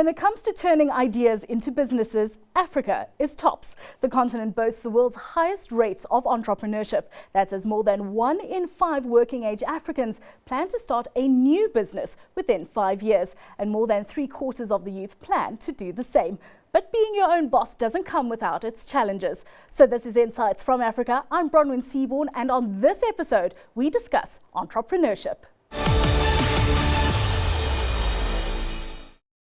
When it comes to turning ideas into businesses, Africa is tops. The continent boasts the world's highest rates of entrepreneurship. That's as more than 1 in 5 working-age Africans plan to start a new business within 5 years, and more than 3/4 of the youth plan to do the same. But being your own boss doesn't come without its challenges. So this is Insights from Africa. I'm Bronwyn Seaborne, and on this episode, we discuss entrepreneurship.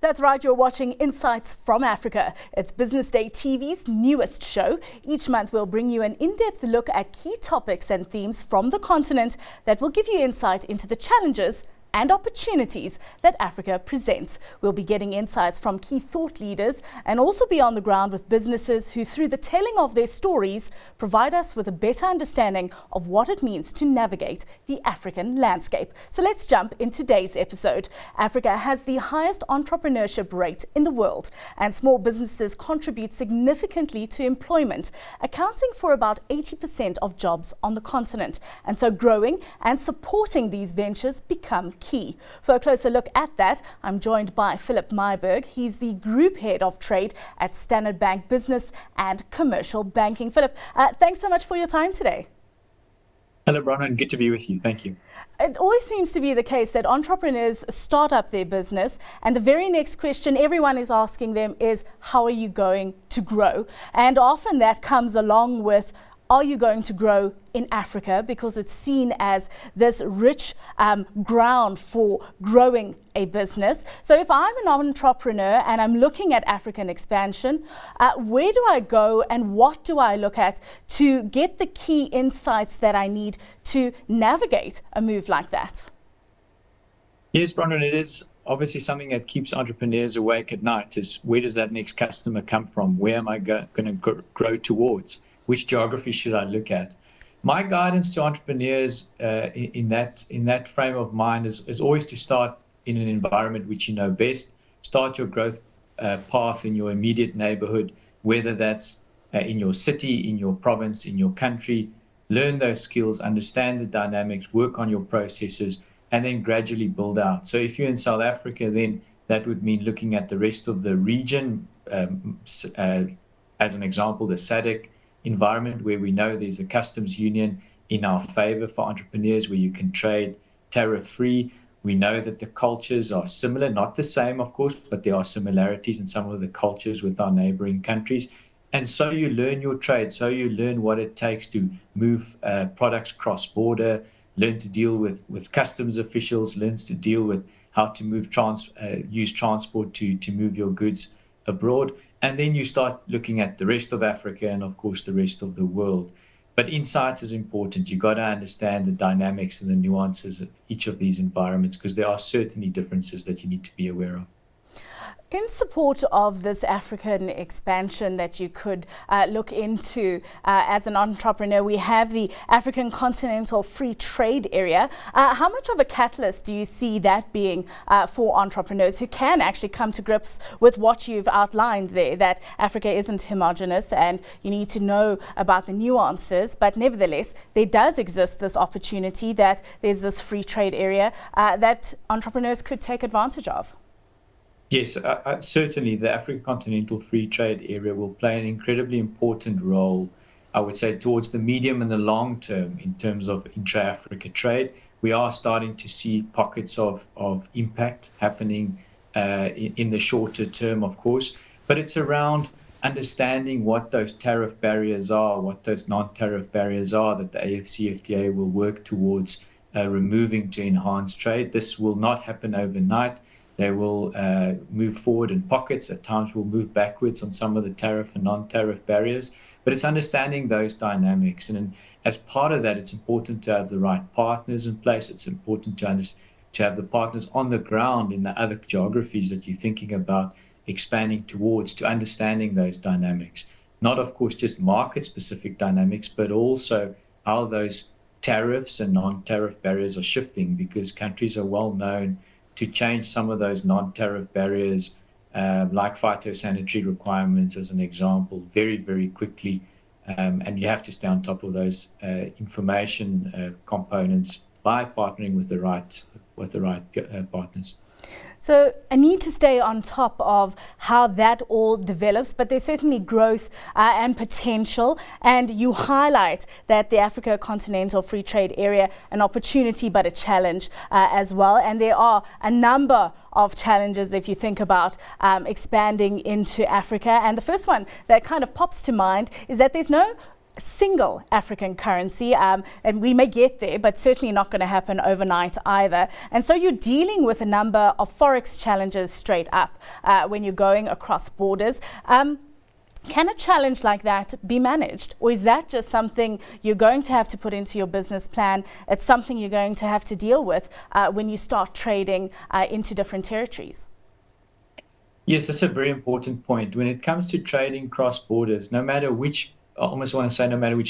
That's right, you're watching Insights from Africa. It's Business Day TV's newest show. Each month we'll bring you an in-depth look at key topics and themes from the continent that will give you insight into the challenges and opportunities that Africa presents. We'll be getting insights from key thought leaders and also be on the ground with businesses who, through the telling of their stories, provide us with a better understanding of what it means to navigate the African landscape. So let's jump in today's episode. Africa has the highest entrepreneurship rate in the world, and small businesses contribute significantly to employment, accounting for about 80% of jobs on the continent. And so growing and supporting these ventures become key. For a closer look at that, I'm joined by Philip Myberg. He's the Group Head of Trade at Standard Bank Business and Commercial Banking. Philip, thanks so much for your time today. Hello, Bronwyn. Good to be with you. Thank you. It always seems to be the case that entrepreneurs start up their business, and the very next question everyone is asking them is, how are you going to grow? And often that comes along with, are you going to grow in Africa? Because it's seen as this rich ground for growing a business. So if I'm an entrepreneur and I'm looking at African expansion, where do I go and what do I look at to get the key insights that I need to navigate a move like that? Yes, Bronwyn, it is obviously something that keeps entrepreneurs awake at night, is where does that next customer come from? Where am I going to grow towards? Which geography should I look at? My guidance to entrepreneurs in that frame of mind is always to start in an environment which you know best. Start your growth path in your immediate neighborhood, whether that's in your city, in your province, in your country. Learn those skills, understand the dynamics, work on your processes, and then gradually build out. So if you're in South Africa, then that would mean looking at the rest of the region. As an example, the SADC environment, where we know there's a customs union in our favor for entrepreneurs, where you can trade tariff-free. We know that the cultures are similar, not the same, of course, but there are similarities in some of the cultures with our neighboring countries. And so you learn your trade, so you learn what it takes to move products cross-border, learn to deal with customs officials, learns to deal with how to move use transport to move your goods abroad. And then you start looking at the rest of Africa and, of course, the rest of the world. But insights is important. You got to understand the dynamics and the nuances of each of these environments, because there are certainly differences that you need to be aware of. In support of this African expansion that you could look into as an entrepreneur, we have the African Continental Free Trade Area. How much of a catalyst do you see that being for entrepreneurs who can actually come to grips with what you've outlined there, that Africa isn't homogenous and you need to know about the nuances, but nevertheless, there does exist this opportunity that there's this free trade area that entrepreneurs could take advantage of? Yes, certainly the African Continental Free Trade Area will play an incredibly important role, I would say, towards the medium and the long term in terms of intra-Africa trade. We are starting to see pockets of impact happening in the shorter term, of course, but it's around understanding what those tariff barriers are, what those non-tariff barriers are that the AfCFTA will work towards removing to enhance trade. This will not happen overnight. They will move forward in pockets. At times we'll move backwards on some of the tariff and non-tariff barriers. But it's understanding those dynamics. And as part of that, it's important to have the right partners in place. It's important to have the partners on the ground in the other geographies that you're thinking about expanding towards, to understanding those dynamics. Not, of course, just market-specific dynamics, but also how those tariffs and non-tariff barriers are shifting, because countries are well known to change some of those non-tariff barriers, like phytosanitary requirements as an example, very, very quickly. And you have to stay on top of those information components by partnering with the right partners. So I need to stay on top of how that all develops, but there's certainly growth and potential. And you highlight that the Africa Continental Free Trade Area, an opportunity but a challenge as well. And there are a number of challenges if you think about expanding into Africa. And the first one that kind of pops to mind is that there's no single African currency, and we may get there, but certainly not going to happen overnight either. And so you're dealing with a number of forex challenges straight up when you're going across borders. Can a challenge like that be managed, or is that just something you're going to have to put into your business plan? It's something you're going to have to deal with when you start trading into different territories? Yes, that's a very important point. When it comes to trading cross borders, no matter which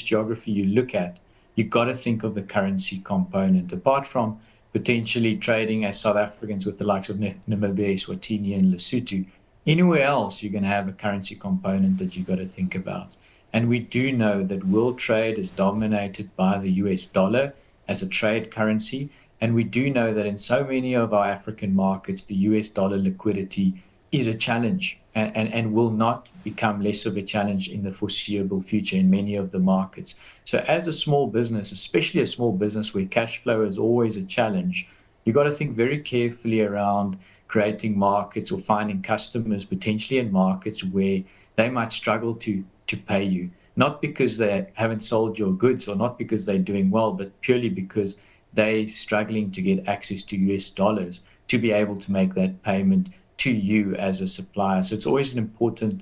geography you look at, you've got to think of the currency component. Apart from potentially trading as South Africans with the likes of Namibia, Eswatini, and Lesotho, anywhere else you're going to have a currency component that you've got to think about. And we do know that world trade is dominated by the US dollar as a trade currency. And we do know that in so many of our African markets, the US dollar liquidity is a challenge and will not become less of a challenge in the foreseeable future in many of the markets. So as a small business, especially a small business where cash flow is always a challenge, you've got to think very carefully around creating markets or finding customers potentially in markets where they might struggle to pay you, not because they haven't sold your goods or not because they're doing well, but purely because they're struggling to get access to US dollars to be able to make that payment to you as a supplier. So it's always an important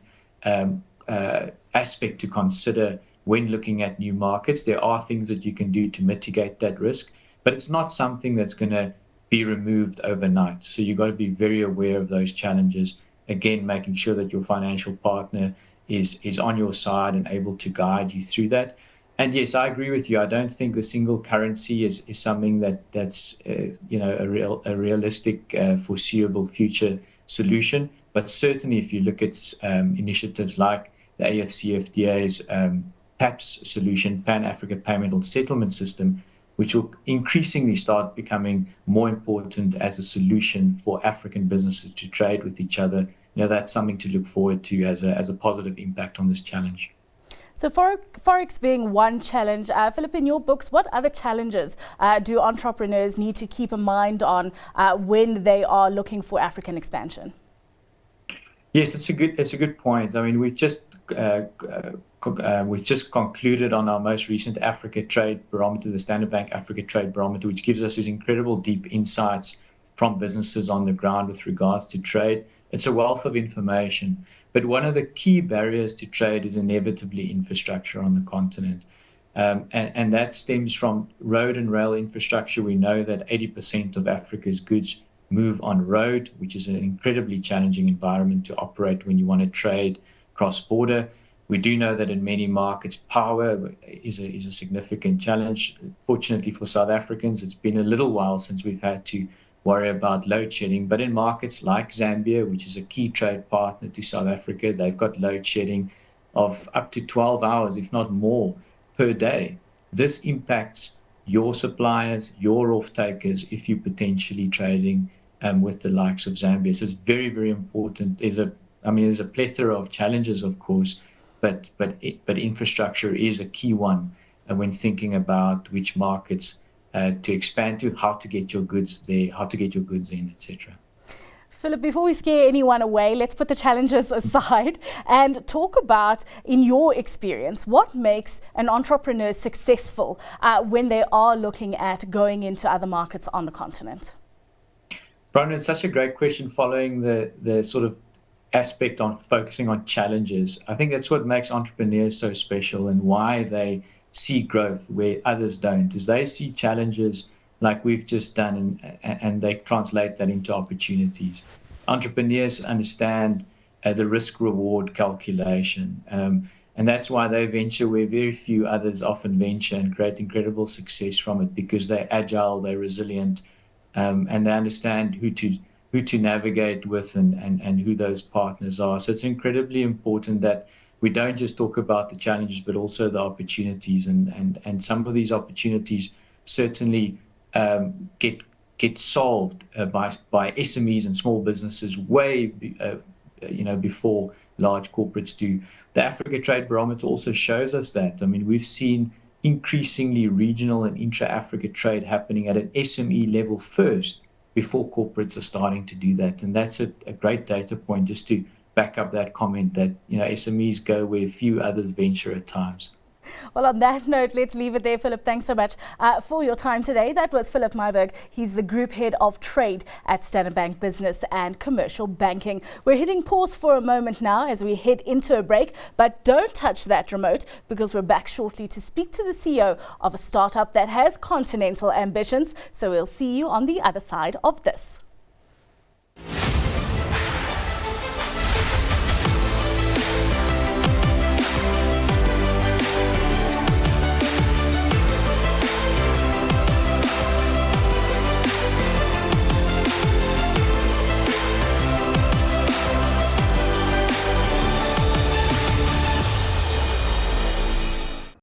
aspect to consider when looking at new markets. There are things that you can do to mitigate that risk, but it's not something that's going to be removed overnight. So you've got to be very aware of those challenges. Again, making sure that your financial partner is on your side and able to guide you through that. And yes, I agree with you. I don't think the single currency is something that's a realistic, foreseeable future solution. But certainly, if you look at initiatives like the AFCFTA's PAPS solution, Pan-Africa Payment and Settlement System, which will increasingly start becoming more important as a solution for African businesses to trade with each other, that's something to look forward to as a positive impact on this challenge. So Forex being one challenge, Philip, in your books, what other challenges do entrepreneurs need to keep in mind on when they are looking for African expansion? Yes, it's a good point. I mean, we've just concluded on our most recent Africa Trade Barometer, the Standard Bank Africa Trade Barometer, which gives us these incredible deep insights from businesses on the ground with regards to trade. It's a wealth of information, but one of the key barriers to trade is inevitably infrastructure on the continent. And that stems from road and rail infrastructure. We know that 80% of Africa's goods move on road, which is an incredibly challenging environment to operate when you want to trade cross-border. We do know that in many markets, power is a significant challenge. Fortunately for South Africans, it's been a little while since we've had to worry about load shedding. But in markets like Zambia, which is a key trade partner to South Africa, they've got load shedding of up to 12 hours, if not more, per day. This impacts your suppliers, your off-takers, if you're potentially trading with the likes of Zambia. So it's very, very important. There's a plethora of challenges, of course, but infrastructure is a key one when thinking about which markets to expand to, how to get your goods there, how to get your goods in, etc. Philip, before we scare anyone away, let's put the challenges aside and talk about, in your experience, what makes an entrepreneur successful when they are looking at going into other markets on the continent? Bronwyn, it's such a great question following the sort of aspect on focusing on challenges. I think that's what makes entrepreneurs so special and why they see growth where others don't, is they see challenges like we've just done and they translate that into opportunities. Entrepreneurs understand the risk reward calculation. And that's why they venture where very few others often venture and create incredible success from it, because they're agile, they're resilient, and they understand who to navigate with and who those partners are. So it's incredibly important that we don't just talk about the challenges, but also the opportunities. And some of these opportunities certainly get get solved by SMEs and small businesses way before large corporates do. The Africa Trade Barometer also shows us that. I mean, we've seen increasingly regional and intra-Africa trade happening at an SME level first before corporates are starting to do that. And that's a great data point just to back up that comment that, SMEs go where few others venture at times. Well, on that note, let's leave it there, Philip. Thanks so much for your time today. That was Philip Myburgh. He's the Group Head of Trade at Standard Bank Business and Commercial Banking. We're hitting pause for a moment now as we head into a break, but don't touch that remote because we're back shortly to speak to the CEO of a startup that has continental ambitions. So we'll see you on the other side of this.